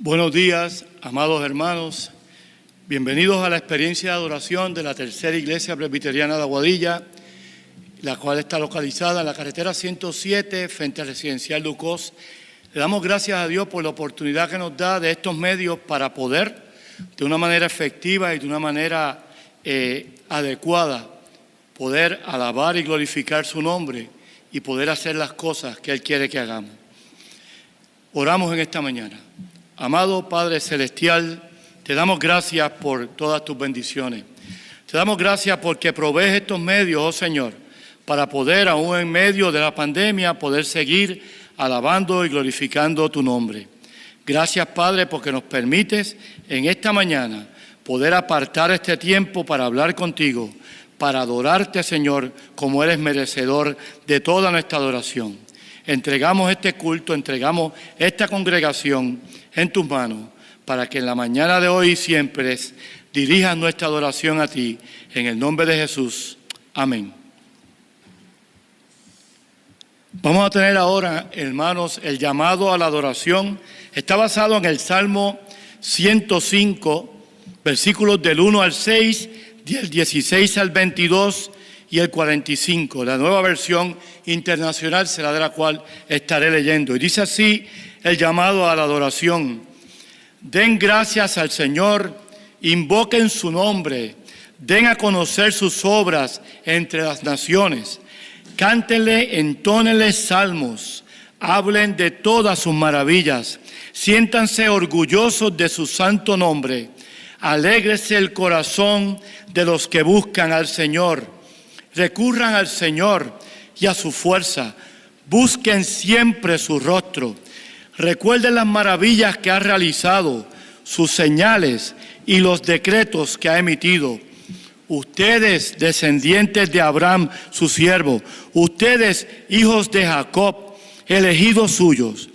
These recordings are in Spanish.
Buenos días, amados hermanos. Bienvenidos a la experiencia de adoración de la Tercera Iglesia Presbiteriana de Aguadilla, la cual está localizada en la carretera 107 frente al Residencial Ducos. Le damos gracias a Dios por la oportunidad que nos da de estos medios para poder, de una manera efectiva y de una manera adecuada, poder alabar y glorificar su nombre y poder hacer las cosas que Él quiere que hagamos. Oramos en esta mañana. Amado Padre Celestial, te damos gracias por todas tus bendiciones. Te damos gracias porque provees estos medios, oh Señor, para poder, aún en medio de la pandemia, poder seguir alabando y glorificando tu nombre. Gracias, Padre, porque nos permites en esta mañana poder apartar este tiempo para hablar contigo, para adorarte, Señor, como eres merecedor de toda nuestra adoración. Entregamos este culto, entregamos esta congregación en tus manos, para que en la mañana de hoy y siempre dirijas nuestra adoración a ti, en el nombre de Jesús. Amén. Vamos a tener ahora, hermanos, el llamado a la adoración. Está basado en el Salmo 105, versículos del 1 al 6, del 16 al 22 y el 45. La nueva versión internacional será de la cual estaré leyendo. Y dice así el llamado a la adoración: den gracias al Señor, invoquen su nombre, den a conocer sus obras entre las naciones, cántenle, entónenle salmos, hablen de todas sus maravillas, siéntanse orgullosos de su santo nombre, alégrese el corazón de los que buscan al Señor, recurran al Señor y a su fuerza, busquen siempre su rostro. Recuerden las maravillas que ha realizado, sus señales y los decretos que ha emitido. Ustedes, descendientes de Abraham, su siervo, ustedes, hijos de Jacob, elegidos suyos.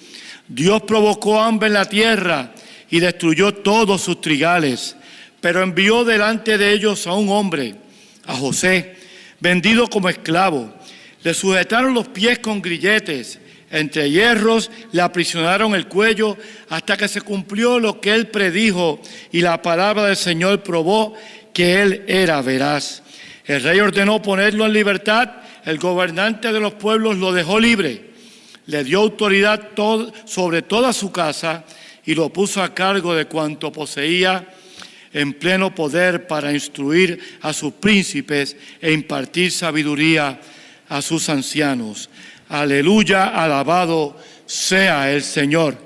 Dios provocó hambre en la tierra y destruyó todos sus trigales, pero envió delante de ellos a un hombre, a José, vendido como esclavo. Le sujetaron los pies con grilletes, entre hierros le aprisionaron el cuello hasta que se cumplió lo que él predijo y la palabra del Señor probó que él era veraz. El rey ordenó ponerlo en libertad, el gobernante de los pueblos lo dejó libre, le dio autoridad sobre toda su casa y lo puso a cargo de cuanto poseía en pleno poder para instruir a sus príncipes e impartir sabiduría a sus ancianos. Aleluya, alabado sea el Señor.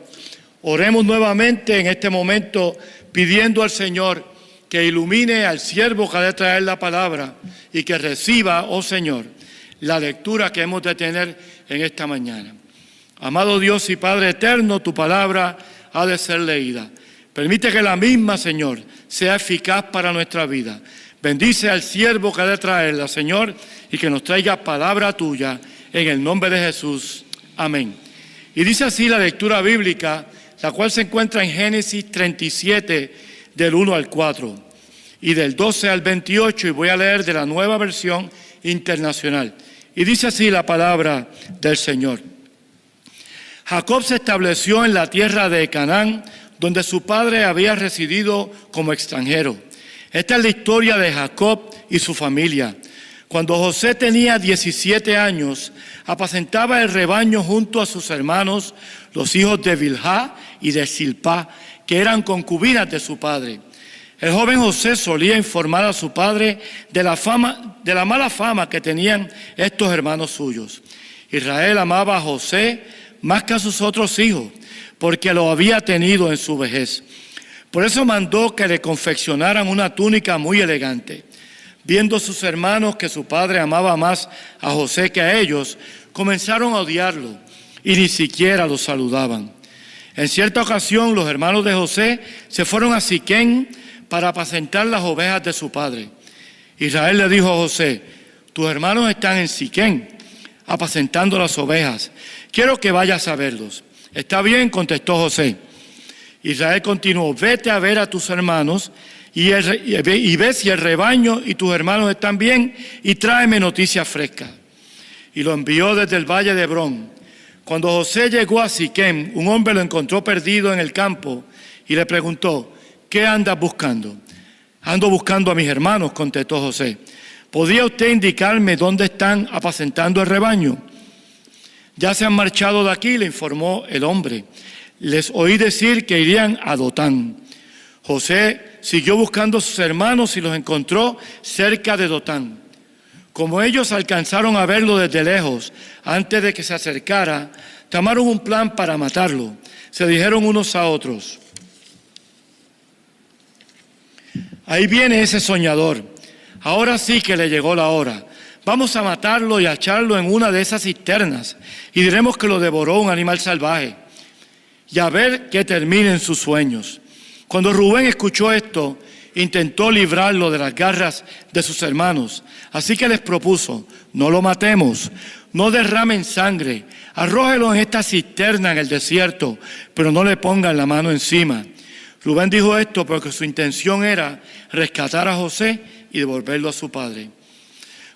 Oremos nuevamente en este momento pidiendo al Señor que ilumine al siervo que ha de traer la palabra y que reciba, oh Señor, la lectura que hemos de tener en esta mañana. Amado Dios y Padre eterno, tu palabra ha de ser leída. Permite que la misma, Señor, sea eficaz para nuestra vida. Bendice al siervo que ha de traerla, Señor, y que nos traiga palabra tuya en el nombre de Jesús. Amén. Y dice así la lectura bíblica, la cual se encuentra en Génesis 37, del 1 al 4, y del 12 al 28, y voy a leer de la nueva versión internacional. Y dice así la palabra del Señor. Jacob se estableció en la tierra de Canaán, donde su padre había residido como extranjero. Esta es la historia de Jacob y su familia. Cuando José tenía 17 años, apacentaba el rebaño junto a sus hermanos, los hijos de Bilhá y de Silpá, que eran concubinas de su padre. El joven José solía informar a su padre de la mala fama que tenían estos hermanos suyos. Israel amaba a José más que a sus otros hijos, porque lo había tenido en su vejez. Por eso mandó que le confeccionaran una túnica muy elegante. Viendo sus hermanos que su padre amaba más a José que a ellos, comenzaron a odiarlo y ni siquiera lo saludaban. En cierta ocasión, los hermanos de José se fueron a Siquén para apacentar las ovejas de su padre. Israel le dijo a José: tus hermanos están en Siquén, apacentando las ovejas. Quiero que vayas a verlos. Está bien, contestó José. Israel continuó: vete a ver a tus hermanos y ve si el rebaño y tus hermanos están bien y tráeme noticias frescas. Y lo envió desde el valle de Hebrón. Cuando José llegó a Siquem, un hombre lo encontró perdido en el campo y le preguntó: ¿qué andas buscando? Ando buscando a mis hermanos, contestó José. ¿Podría usted indicarme dónde están apacentando el rebaño? Ya se han marchado de aquí, le informó el hombre. Les oí decir que irían a Dotán. José siguió buscando a sus hermanos y los encontró cerca de Dotán. Como ellos alcanzaron a verlo desde lejos, antes de que se acercara, tomaron un plan para matarlo. Se dijeron unos a otros: ahí viene ese soñador. Ahora sí que le llegó la hora. Vamos a matarlo y a echarlo en una de esas cisternas y diremos que lo devoró un animal salvaje y a ver qué terminen sus sueños. Cuando Rubén escuchó esto, intentó librarlo de las garras de sus hermanos. Así que les propuso: no lo matemos, no derramen sangre, arrójelo en esta cisterna en el desierto, pero no le pongan la mano encima. Rubén dijo esto porque su intención era rescatar a José y devolverlo a su padre.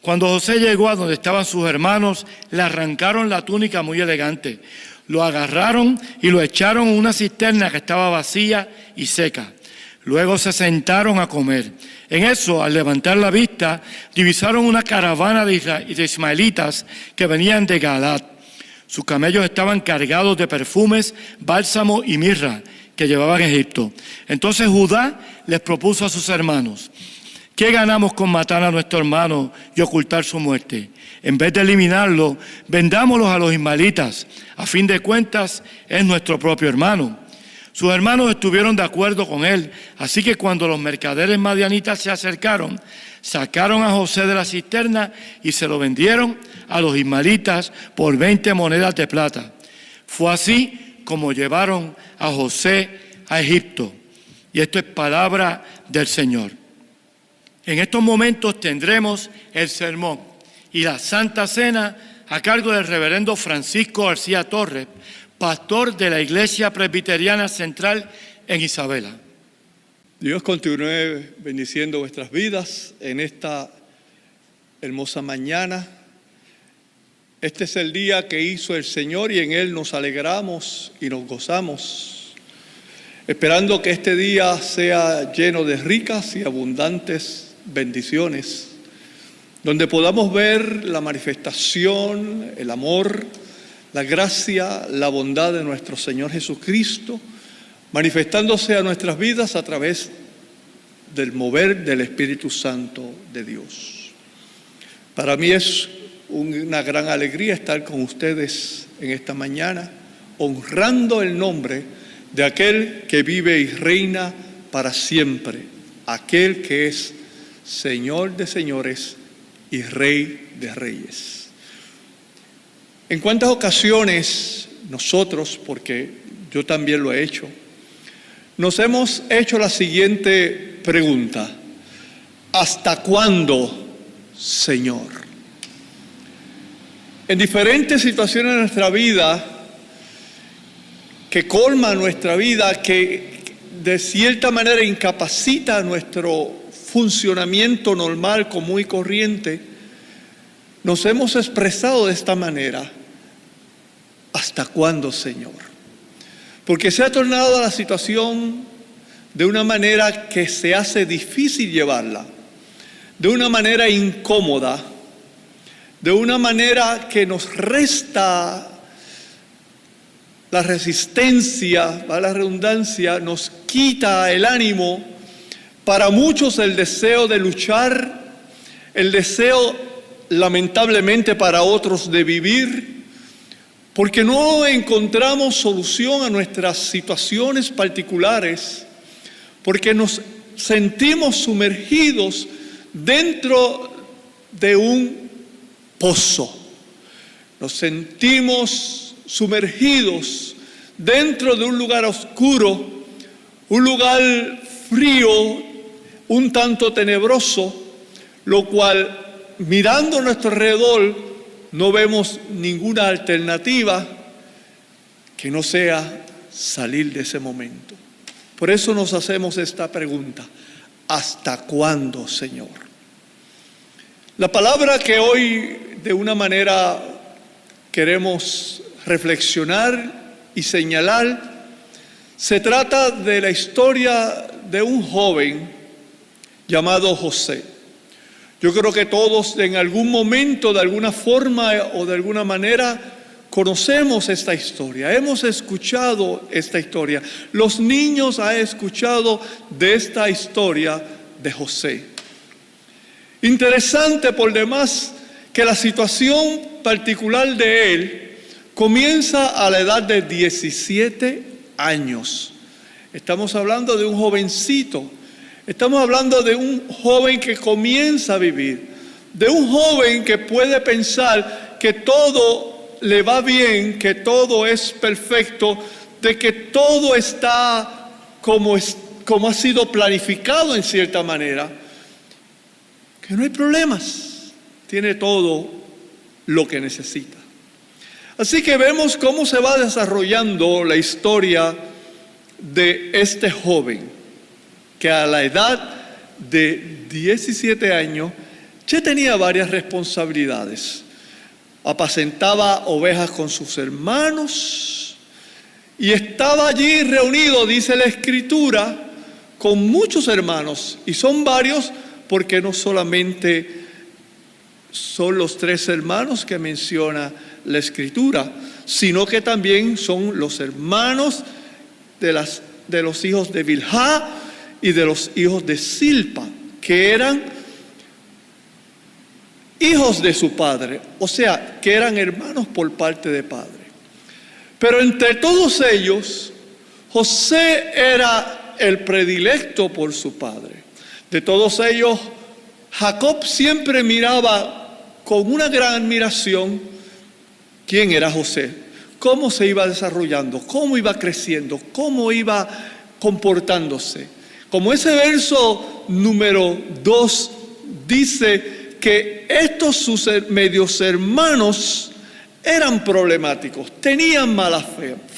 Cuando José llegó a donde estaban sus hermanos, le arrancaron la túnica muy elegante, lo agarraron y lo echaron en una cisterna que estaba vacía y seca. Luego se sentaron a comer. En eso, al levantar la vista, divisaron una caravana de ismaelitas que venían de Galaad. Sus camellos estaban cargados de perfumes, bálsamo y mirra que llevaban a Egipto. Entonces Judá les propuso a sus hermanos: ¿qué ganamos con matar a nuestro hermano y ocultar su muerte? En vez de eliminarlo, vendámoslos a los ismaelitas. A fin de cuentas, es nuestro propio hermano. Sus hermanos estuvieron de acuerdo con él, así que cuando los mercaderes madianitas se acercaron, sacaron a José de la cisterna y se lo vendieron a los ismaelitas por 20 monedas de plata. Fue así como llevaron a José a Egipto. Y esto es palabra del Señor. En estos momentos tendremos el sermón y la Santa Cena a cargo del reverendo Francisco García Torres, pastor de la Iglesia Presbiteriana Central en Isabela. Dios continúe bendiciendo vuestras vidas en esta hermosa mañana. Este es el día que hizo el Señor y en Él nos alegramos y nos gozamos, esperando que este día sea lleno de ricas y abundantes bendiciones, donde podamos ver la manifestación, el amor, la gracia, la bondad de nuestro Señor Jesucristo, manifestándose a nuestras vidas a través del mover del Espíritu Santo de Dios. Para mí es una gran alegría estar con ustedes en esta mañana, honrando el nombre de aquel que vive y reina para siempre, aquel que es Señor de señores y Rey de reyes. ¿En cuántas ocasiones nosotros, porque yo también lo he hecho, nos hemos hecho la siguiente pregunta: ¿hasta cuándo, Señor? En diferentes situaciones de nuestra vida, que colma nuestra vida, que de cierta manera incapacita nuestro funcionamiento normal, común y corriente, nos hemos expresado de esta manera: ¿hasta cuándo, Señor? Porque se ha tornado la situación de una manera que se hace difícil llevarla, de una manera incómoda, de una manera que nos resta la resistencia, va la redundancia, nos quita el ánimo. Para muchos el deseo de luchar, el deseo lamentablemente para otros de vivir, porque no encontramos solución a nuestras situaciones particulares, porque nos sentimos sumergidos dentro de un pozo, nos sentimos sumergidos dentro de un lugar oscuro, un lugar frío, un tanto tenebroso, lo cual, mirando a nuestro alrededor, no vemos ninguna alternativa que no sea salir de ese momento. Por eso nos hacemos esta pregunta: ¿hasta cuándo, Señor? La palabra que hoy de una manera queremos reflexionar y señalar Se trata de la historia de un joven llamado José. Yo creo que todos en algún momento, de alguna forma o de alguna manera, conocemos esta historia, hemos escuchado esta historia. Los niños han escuchado de esta historia de José. Interesante por demás que la situación particular de él comienza a la edad de 17 años. Estamos hablando de un jovencito, estamos hablando de un joven que comienza a vivir, de un joven que puede pensar que todo le va bien, que todo es perfecto, de que todo está como ha sido planificado en cierta manera, que no hay problemas, tiene todo lo que necesita. Así que vemos cómo se va desarrollando la historia de este joven, que a la edad de 17 años ya tenía varias responsabilidades. Apacentaba ovejas con sus hermanos y estaba allí reunido, dice la Escritura, con muchos hermanos. Y son varios porque no solamente son los 3 hermanos que menciona la Escritura, sino que también son los hermanos de los hijos de Bilhá y de los hijos de Silpa, que eran hijos de su padre, o sea, que eran hermanos por parte de padre. Pero entre todos ellos, José era el predilecto por su padre. De todos ellos, Jacob siempre miraba con una gran admiración quién era José, cómo se iba desarrollando, cómo iba creciendo, cómo iba comportándose. Como ese verso número 2 dice que estos sus medios hermanos eran problemáticos, tenían mala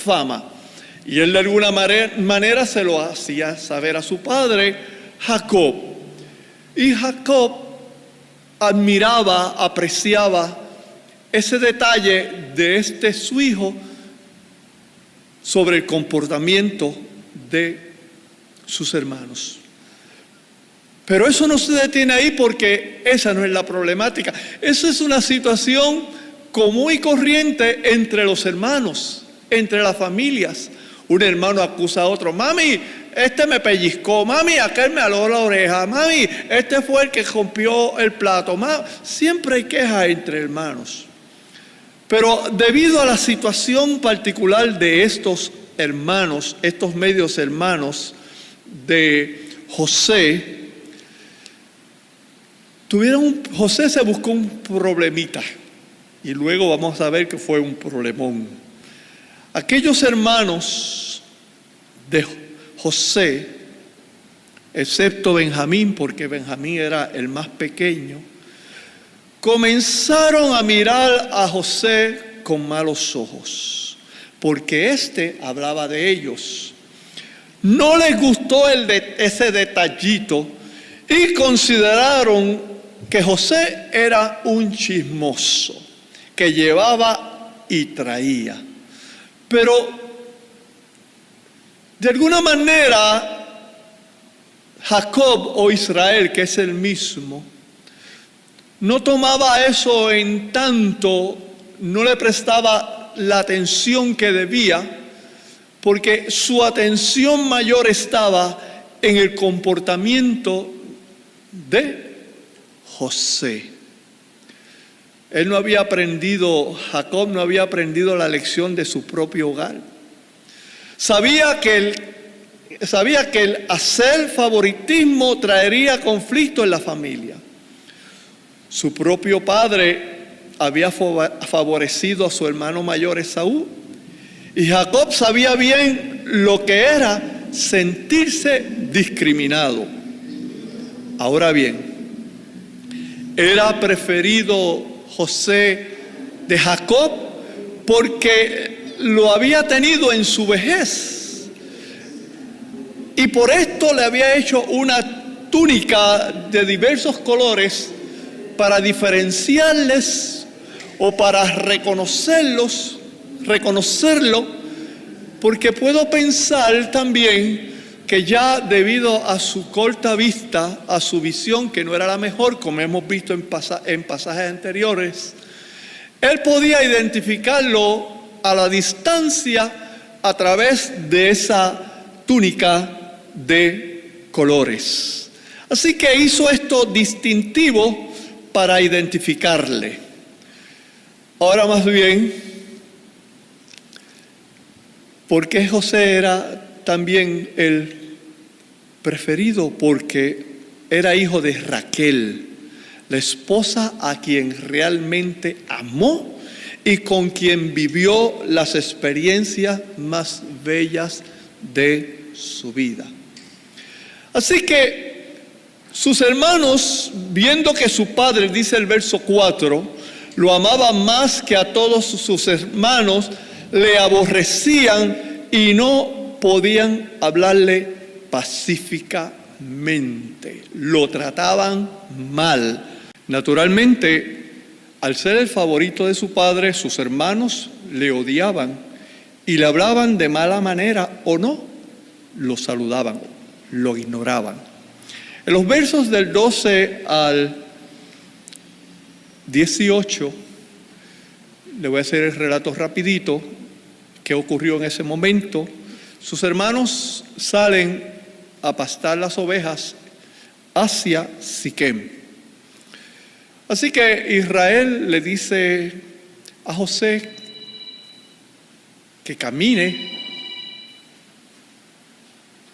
fama. Y él de alguna manera se lo hacía saber a su padre, Jacob. Y Jacob admiraba, apreciaba ese detalle de su hijo sobre el comportamiento de sus hermanos. Pero eso no se detiene ahí porque esa no es la problemática. Esa es una situación común y corriente entre los hermanos, entre las familias. Un hermano acusa a otro: mami, este me pellizcó, mami, aquel me aló la oreja, mami, este fue el que rompió el plato. Siempre hay quejas entre hermanos. Pero debido a la situación particular de estos hermanos, estos medios hermanos de José, José se buscó un problemita y luego vamos a ver que fue un problemón. Aquellos hermanos de José, excepto Benjamín, porque Benjamín era el más pequeño, comenzaron a mirar a José con malos ojos, porque éste hablaba de ellos. No les gustó ese detallito y consideraron que José era un chismoso, que llevaba y traía. Pero de alguna manera Jacob o Israel, que es el mismo, no tomaba eso en tanto, no le prestaba la atención que debía, porque su atención mayor estaba en el comportamiento de José. Él no había aprendido, Jacob no había aprendido la lección de su propio hogar. Sabía que el hacer favoritismo traería conflicto en la familia. Su propio padre había favorecido a su hermano mayor Esaú, y Jacob sabía bien lo que era sentirse discriminado. Ahora bien, era preferido José de Jacob porque lo había tenido en su vejez, y por esto le había hecho una túnica de diversos colores para diferenciarles o para reconocerlo, porque puedo pensar también que ya debido a su corta vista, a su visión, que no era la mejor, como hemos visto en pasajes anteriores, él podía identificarlo a la distancia a través de esa túnica de colores. Así que hizo esto distintivo para identificarle. Ahora más bien, ¿por qué José era también el preferido? Porque era hijo de Raquel, la esposa a quien realmente amó y con quien vivió las experiencias más bellas de su vida. Así que sus hermanos, viendo que su padre, dice el verso 4, lo amaba más que a todos sus hermanos, le aborrecían y no podían hablarle pacíficamente. Lo trataban mal. Naturalmente, al ser el favorito de su padre, sus hermanos le odiaban y le hablaban de mala manera o no, lo saludaban, lo ignoraban. En los versos del 12 al 18, le voy a hacer el relato rapidito, qué ocurrió en ese momento. Sus hermanos salen a pastar las ovejas hacia Siquem. Así que Israel le dice a José que camine,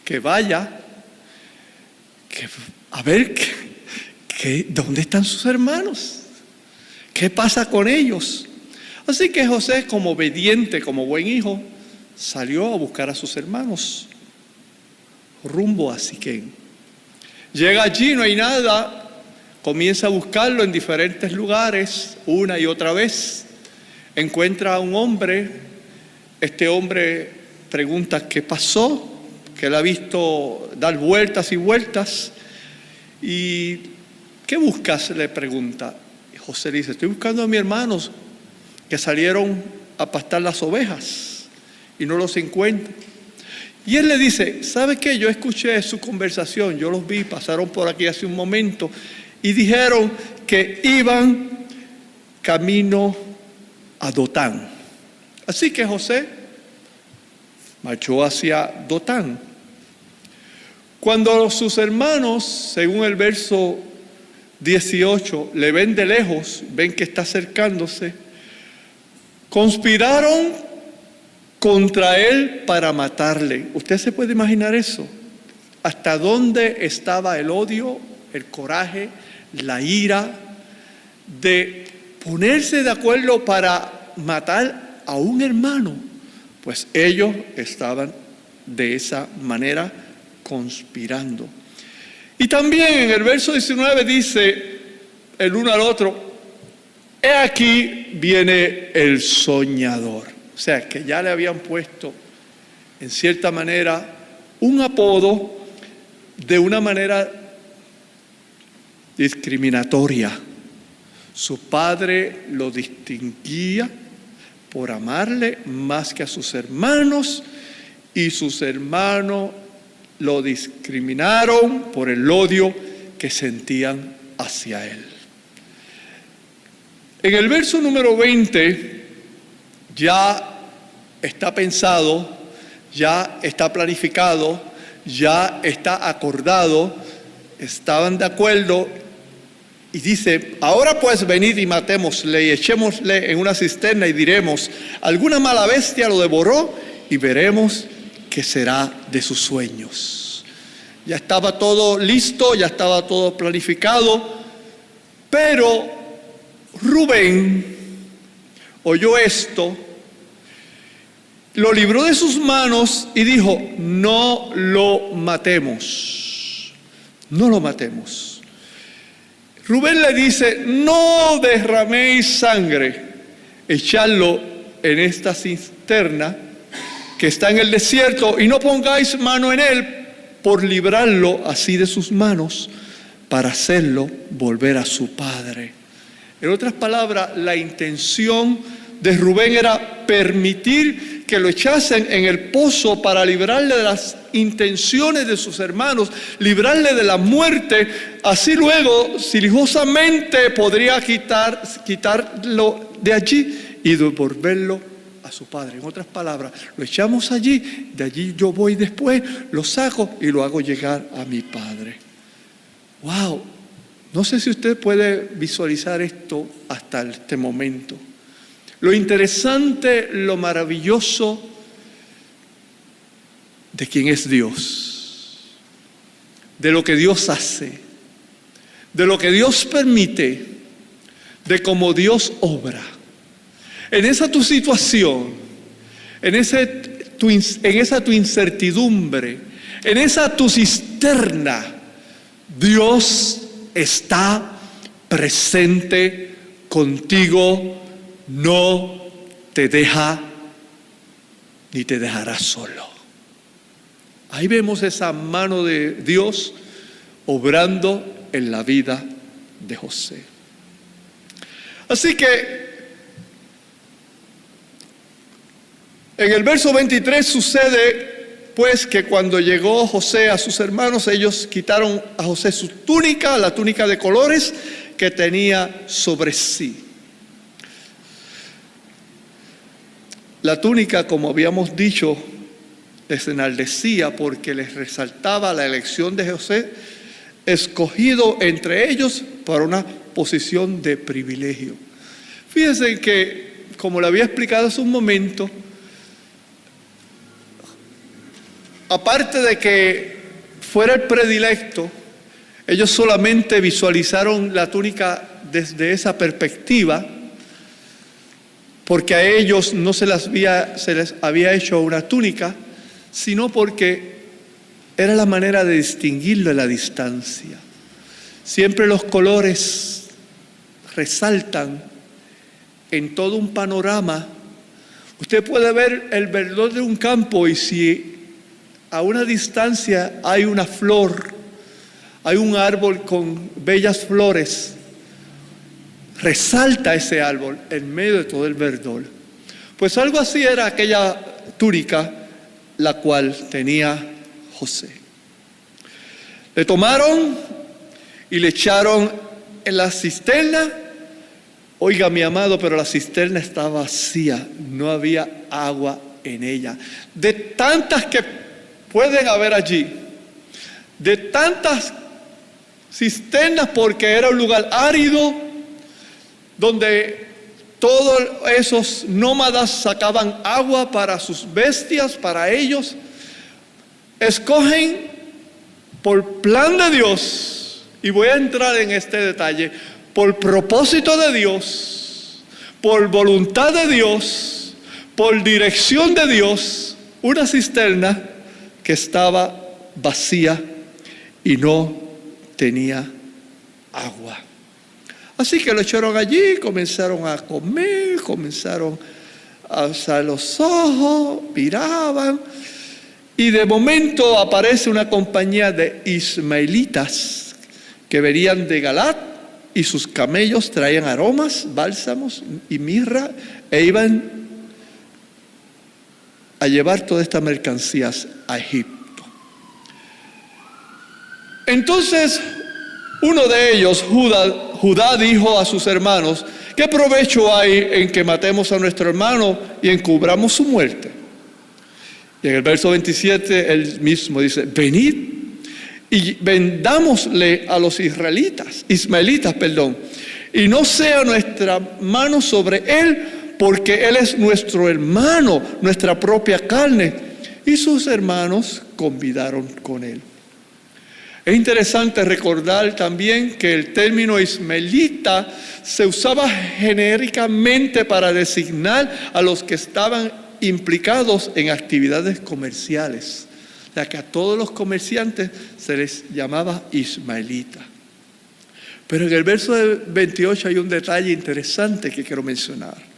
que vaya, a ver dónde están sus hermanos, qué pasa con ellos. Así que José, como obediente, como buen hijo, salió a buscar a sus hermanos rumbo a Siquem. Llega allí, no hay nada, comienza a buscarlo en diferentes lugares, una y otra vez. Encuentra a un hombre, este hombre pregunta qué pasó, que él ha visto dar vueltas y vueltas. ¿Y qué buscas?, le pregunta. Y José dice, estoy buscando a mis hermanos que salieron a pastar las ovejas y no los encuentro. Y él le dice, ¿sabe qué? Yo escuché su conversación, yo los vi, pasaron por aquí hace un momento y dijeron que iban camino a Dotán. Así que José marchó hacia Dotán. Cuando sus hermanos, según el verso 18, le ven de lejos, ven que está acercándose, conspiraron contra él para matarle. ¿Usted se puede imaginar eso? ¿Hasta dónde estaba el odio, el coraje, la ira de ponerse de acuerdo para matar a un hermano? Pues ellos estaban de esa manera conspirando. Y también en el verso 19 dice el uno al otro, he aquí viene el soñador. O sea, que ya le habían puesto, en cierta manera, un apodo de una manera discriminatoria. Su padre lo distinguía por amarle más que a sus hermanos y sus hermanos lo discriminaron por el odio que sentían hacia él. En el verso número 20 ya está pensado, ya está planificado, ya está acordado, estaban de acuerdo y dice, ahora pues venid y matémosle y echémosle en una cisterna y diremos, alguna mala bestia lo devoró y veremos qué será de sus sueños. Ya estaba todo listo, ya estaba todo planificado, pero Rubén oyó esto, lo libró de sus manos y dijo, no lo matemos, no lo matemos. Rubén le dice, no derraméis sangre, echadlo en esta cisterna que está en el desierto y no pongáis mano en él por librarlo así de sus manos para hacerlo volver a su padre. En otras palabras, la intención de Rubén era permitir que lo echasen en el pozo para librarle de las intenciones de sus hermanos, librarle de la muerte. Así luego, silenciosamente, podría quitarlo de allí y devolverlo a su padre. En otras palabras, lo echamos allí, de allí yo voy después, lo saco y lo hago llegar a mi padre. ¡Wow! No sé si usted puede visualizar esto hasta este momento. Lo interesante, lo maravilloso de quién es Dios, de lo que Dios hace, de lo que Dios permite, de cómo Dios obra. En esa tu situación, en esa tu incertidumbre, en esa tu cisterna, Dios está presente contigo, no te deja ni te dejará solo. Ahí vemos esa mano de Dios obrando en la vida de José. Así que en el verso 23 sucede pues que cuando llegó José a sus hermanos, ellos quitaron a José su túnica, la túnica de colores que tenía sobre sí. La túnica, como habíamos dicho, les enardecía porque les resaltaba la elección de José, escogido entre ellos para una posición de privilegio. Fíjense que, como le había explicado hace un momento, aparte de que fuera el predilecto, ellos solamente visualizaron la túnica desde esa perspectiva, porque a ellos no se les había hecho una túnica, sino porque era la manera de distinguirlo a la distancia. Siempre los colores resaltan en todo un panorama. Usted puede ver el verdor de un campo y si a una distancia hay una flor, hay un árbol con bellas flores, resalta ese árbol en medio de todo el verdor. Pues algo así era aquella túnica la cual tenía José. Le tomaron y le echaron en la cisterna. Oiga, mi amado, pero la cisterna estaba vacía, no había agua en ella. De tantas que pueden haber allí, de tantas cisternas, porque era un lugar árido, donde todos esos nómadas sacaban agua para sus bestias, para ellos. Escogen por plan de Dios, y voy a entrar en este detalle, por propósito de Dios, por voluntad de Dios, por dirección de Dios, una cisterna que estaba vacía y no tenía agua. Así que lo echaron allí, comenzaron a comer, comenzaron a alzar los ojos, miraban, y de momento aparece una compañía de ismaelitas que venían de Galat, y sus camellos traían aromas, bálsamos y mirra, e iban a llevar todas estas mercancías a Egipto. Entonces, uno de ellos, Judá, dijo a sus hermanos: ¿qué provecho hay en que matemos a nuestro hermano y encubramos su muerte? Y en el verso 27 él mismo dice: venid y vendámosle a los ismaelitas, y no sea nuestra mano sobre él, porque él es nuestro hermano, nuestra propia carne. Y sus hermanos convidaron con él. Es interesante recordar también que el término ismaelita se usaba genéricamente para designar a los que estaban implicados en actividades comerciales. O sea que a todos los comerciantes se les llamaba ismaelita. Pero en el verso 28 hay un detalle interesante que quiero mencionar.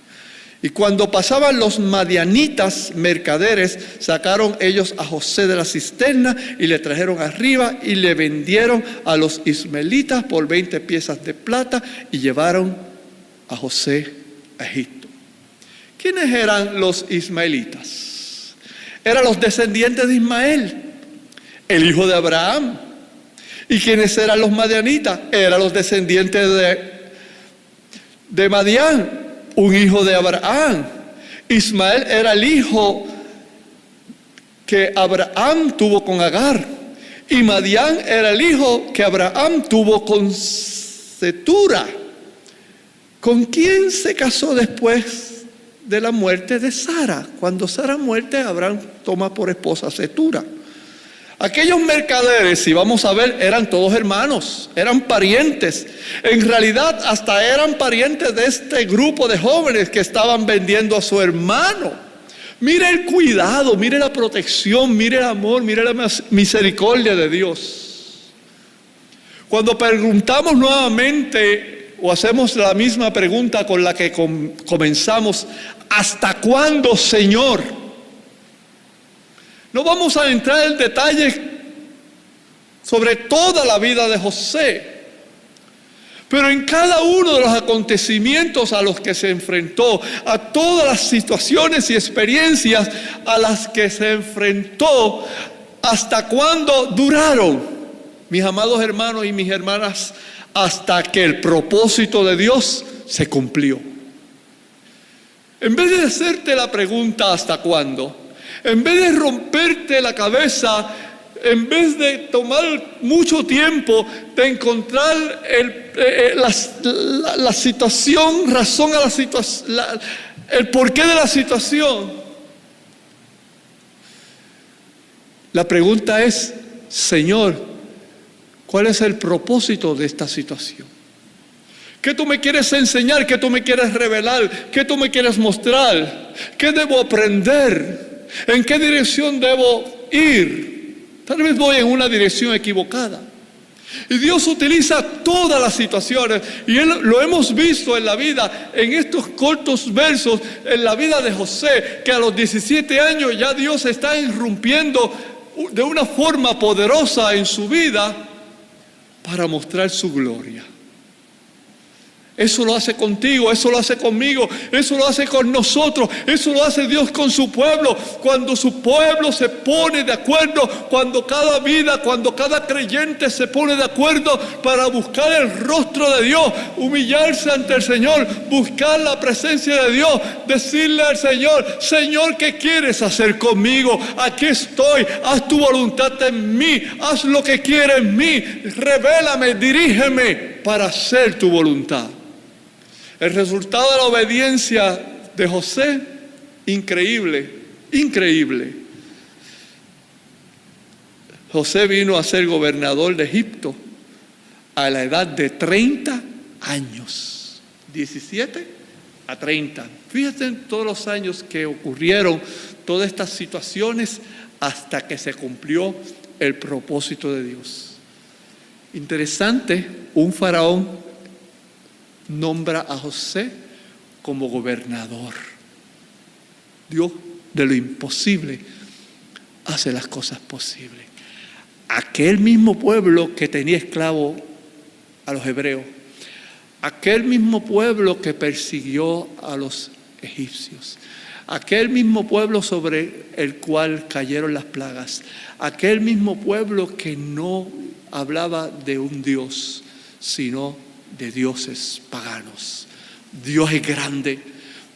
Y cuando pasaban los madianitas mercaderes, sacaron ellos a José de la cisterna y le trajeron arriba y le vendieron a los ismaelitas por 20 piezas de plata y llevaron a José a Egipto. ¿Quiénes eran los ismaelitas? Eran los descendientes de Ismael, el hijo de Abraham. ¿Y quiénes eran los madianitas? Eran los descendientes de Madián, un hijo de Abraham. Ismael era el hijo que Abraham tuvo con Agar. Y Madián era el hijo que Abraham tuvo con Cetura. ¿Con quién se casó después de la muerte de Sara? Cuando Sara muere, Abraham toma por esposa a Cetura. Aquellos mercaderes, si vamos a ver, eran todos hermanos, eran parientes. En realidad, hasta eran parientes de este grupo de jóvenes que estaban vendiendo a su hermano. Mire el cuidado, mire la protección, mire el amor, mire la misericordia de Dios. Cuando preguntamos nuevamente o hacemos la misma pregunta con la que comenzamos, ¿hasta cuándo, Señor? No vamos a entrar en detalles sobre toda la vida de José, pero en cada uno de los acontecimientos a los que se enfrentó, a todas las situaciones y experiencias a las que se enfrentó, ¿hasta cuándo duraron, mis amados hermanos y mis hermanas? Hasta que el propósito de Dios se cumplió. En vez de hacerte la pregunta ¿hasta cuándo?, en vez de romperte la cabeza, en vez de tomar mucho tiempo de encontrar la situación, razón a la situación, el porqué de la situación, la pregunta es, Señor, ¿cuál es el propósito de esta situación? ¿Qué tú me quieres enseñar? ¿Qué tú me quieres revelar? ¿Qué tú me quieres mostrar? ¿Qué debo aprender? ¿En qué dirección debo ir? Tal vez voy en una dirección equivocada. Y Dios utiliza todas las situaciones, y lo hemos visto en la vida, en estos cortos versos, en la vida de José, que a los 17 años ya Dios está irrumpiendo de una forma poderosa en su vida para mostrar su gloria. Eso lo hace contigo, eso lo hace conmigo, eso lo hace con nosotros, eso lo hace Dios con su pueblo. Cuando su pueblo se pone de acuerdo, cuando cada vida, cuando cada creyente se pone de acuerdo para buscar el rostro de Dios, humillarse ante el Señor, buscar la presencia de Dios, decirle al Señor, Señor, ¿qué quieres hacer conmigo? Aquí estoy, haz tu voluntad en mí, haz lo que quieres en mí, revélame, dirígeme para hacer tu voluntad. El resultado de la obediencia de José, increíble, increíble. José vino a ser gobernador de Egipto a la edad de 30 años, 17 a 30. Fíjense en todos los años que ocurrieron todas estas situaciones hasta que se cumplió el propósito de Dios. Interesante, un faraón nombra a José como gobernador. Dios de lo imposible hace las cosas posibles. Aquel mismo pueblo que tenía esclavo a los hebreos, aquel mismo pueblo que persiguió a los egipcios, aquel mismo pueblo sobre el cual cayeron las plagas, aquel mismo pueblo que no hablaba de un Dios, sino de dioses paganos. Dios es grande,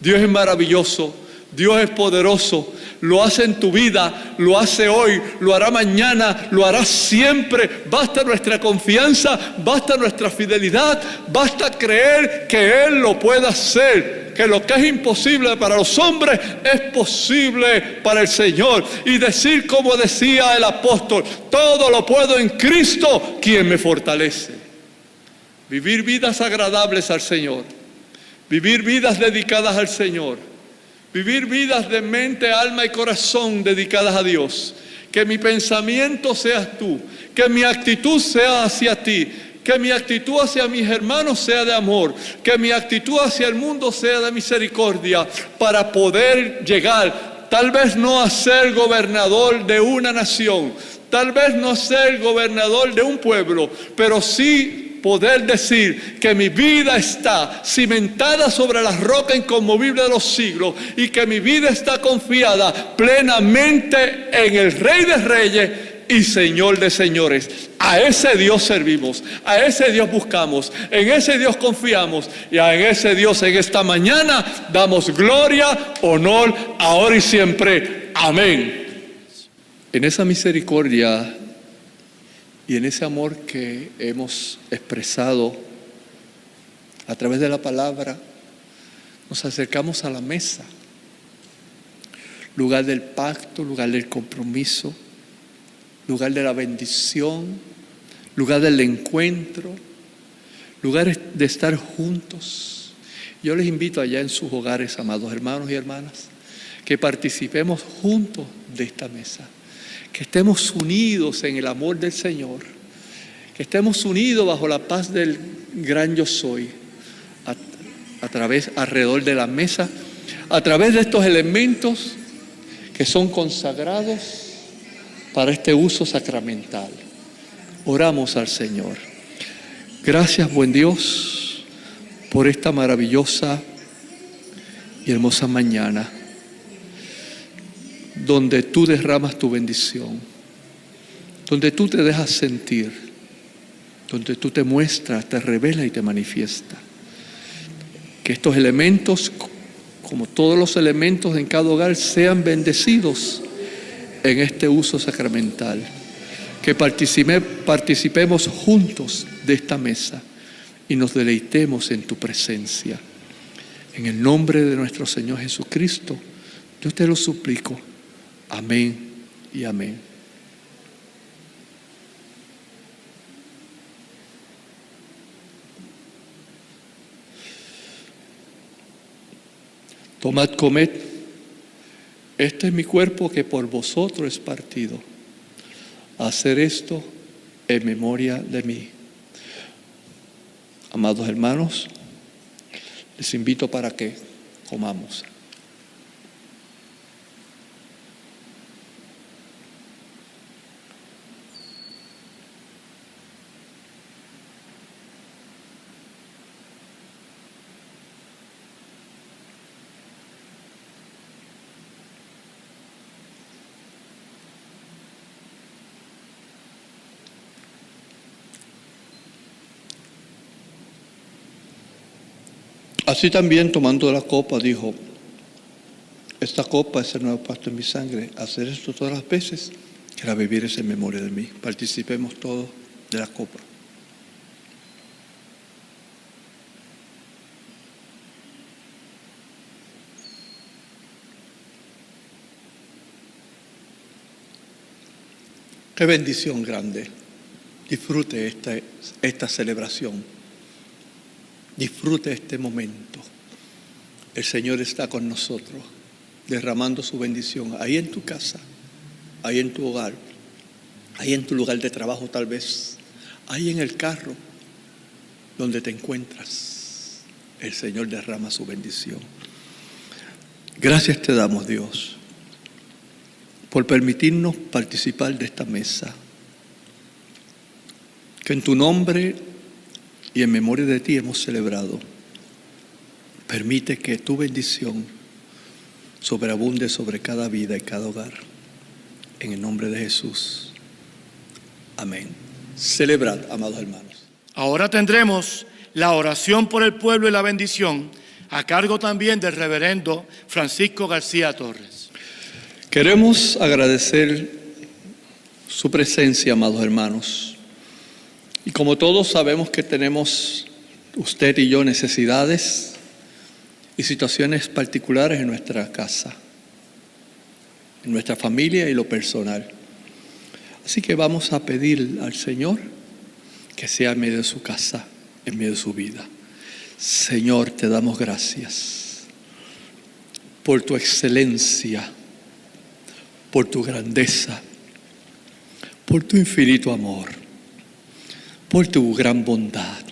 Dios es maravilloso, Dios es poderoso, lo hace en tu vida, lo hace hoy, lo hará mañana, lo hará siempre. Basta nuestra confianza, basta nuestra fidelidad, basta creer que Él lo puede hacer, que lo que es imposible para los hombres es posible para el Señor. Y decir como decía el apóstol, todo lo puedo en Cristo, quien me fortalece. Vivir vidas agradables al Señor, vivir vidas dedicadas al Señor, vivir vidas de mente, alma y corazón dedicadas a Dios. Que mi pensamiento seas tú, que mi actitud sea hacia ti, que mi actitud hacia mis hermanos sea de amor, que mi actitud hacia el mundo sea de misericordia, para poder llegar, tal vez no a ser gobernador de una nación, tal vez no ser gobernador de un pueblo, pero sí poder decir que mi vida está cimentada sobre la roca inconmovible de los siglos y que mi vida está confiada plenamente en el Rey de Reyes y Señor de señores. A ese Dios servimos, a ese Dios buscamos, en ese Dios confiamos y a ese Dios en esta mañana damos gloria, honor, ahora y siempre. Amén. En esa misericordia y en ese amor que hemos expresado a través de la palabra, nos acercamos a la mesa, lugar del pacto, lugar del compromiso, lugar de la bendición, lugar del encuentro, lugar de estar juntos. Yo les invito allá en sus hogares, amados hermanos y hermanas, que participemos juntos de esta mesa, que estemos unidos en el amor del Señor, que estemos unidos bajo la paz del gran yo soy, alrededor de la mesa, a través de estos elementos que son consagrados para este uso sacramental. Oramos al Señor. Gracias, buen Dios, por esta maravillosa y hermosa mañana, donde tú derramas tu bendición, donde tú te dejas sentir, donde tú te muestras, te revelas y te manifiestas. Que estos elementos, como todos los elementos en cada hogar, sean bendecidos en este uso sacramental, que participemos juntos de esta mesa y nos deleitemos en tu presencia. En el nombre de nuestro Señor Jesucristo, yo te lo suplico. Amén y amén. Tomad, comed. Este es mi cuerpo que por vosotros es partido. Hacer esto en memoria de mí. Amados hermanos, les invito para que comamos. Así también, tomando la copa, dijo: esta copa es el nuevo pacto en mi sangre. Hacer esto todas las veces que la bebieres en memoria de mí. Participemos todos de la copa. Qué bendición grande. Disfrute esta celebración. Disfrute este momento. El Señor está con nosotros, derramando su bendición ahí en tu casa, ahí en tu hogar, ahí en tu lugar de trabajo tal vez, ahí en el carro donde te encuentras. El Señor derrama su bendición. Gracias te damos, Dios, por permitirnos participar de esta mesa. Que en tu nombre y en memoria de ti hemos celebrado. Permite que tu bendición sobreabunde sobre cada vida y cada hogar. En el nombre de Jesús. Amén. Celebrad, amados hermanos. Ahora tendremos la oración por el pueblo y la bendición, a cargo también del reverendo Francisco García Torres. Queremos agradecer su presencia, amados hermanos. Y como todos sabemos que tenemos, usted y yo, necesidades y situaciones particulares en nuestra casa, en nuestra familia y lo personal. Así que vamos a pedir al Señor que sea en medio de su casa, en medio de su vida. Señor, te damos gracias por tu excelencia, por tu grandeza, por tu infinito amor, por tu gran bondad,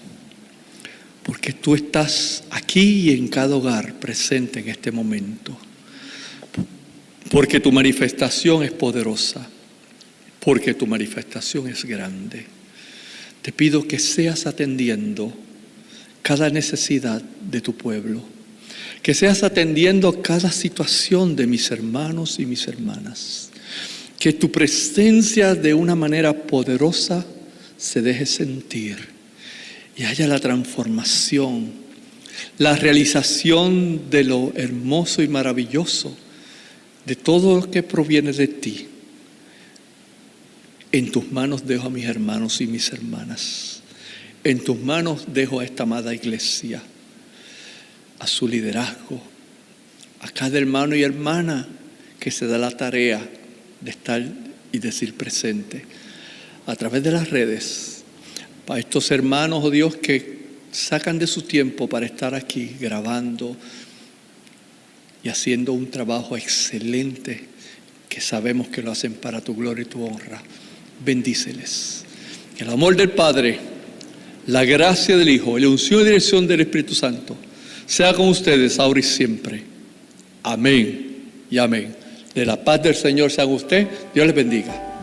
porque tú estás aquí y en cada hogar presente en este momento, porque tu manifestación es poderosa, porque tu manifestación es grande. te pido que seas atendiendo cada necesidad de tu pueblo, que seas atendiendo cada situación de mis hermanos y mis hermanas, que tu presencia de una manera poderosa se deje sentir y haya la transformación, la realización de lo hermoso y maravilloso de todo lo que proviene de ti. En tus manos dejo a mis hermanos y mis hermanas. En tus manos dejo a esta amada iglesia, a su liderazgo, a cada hermano y hermana que se da la tarea de estar y decir presente a través de las redes, para estos hermanos, oh Dios, que sacan de su tiempo para estar aquí grabando y haciendo un trabajo excelente, que sabemos que lo hacen para tu gloria y tu honra. Bendíceles. Que el amor del Padre, la gracia del Hijo, la unción y dirección del Espíritu Santo sea con ustedes ahora y siempre. Amén y amén. De la paz del Señor sea con usted. Dios les bendiga.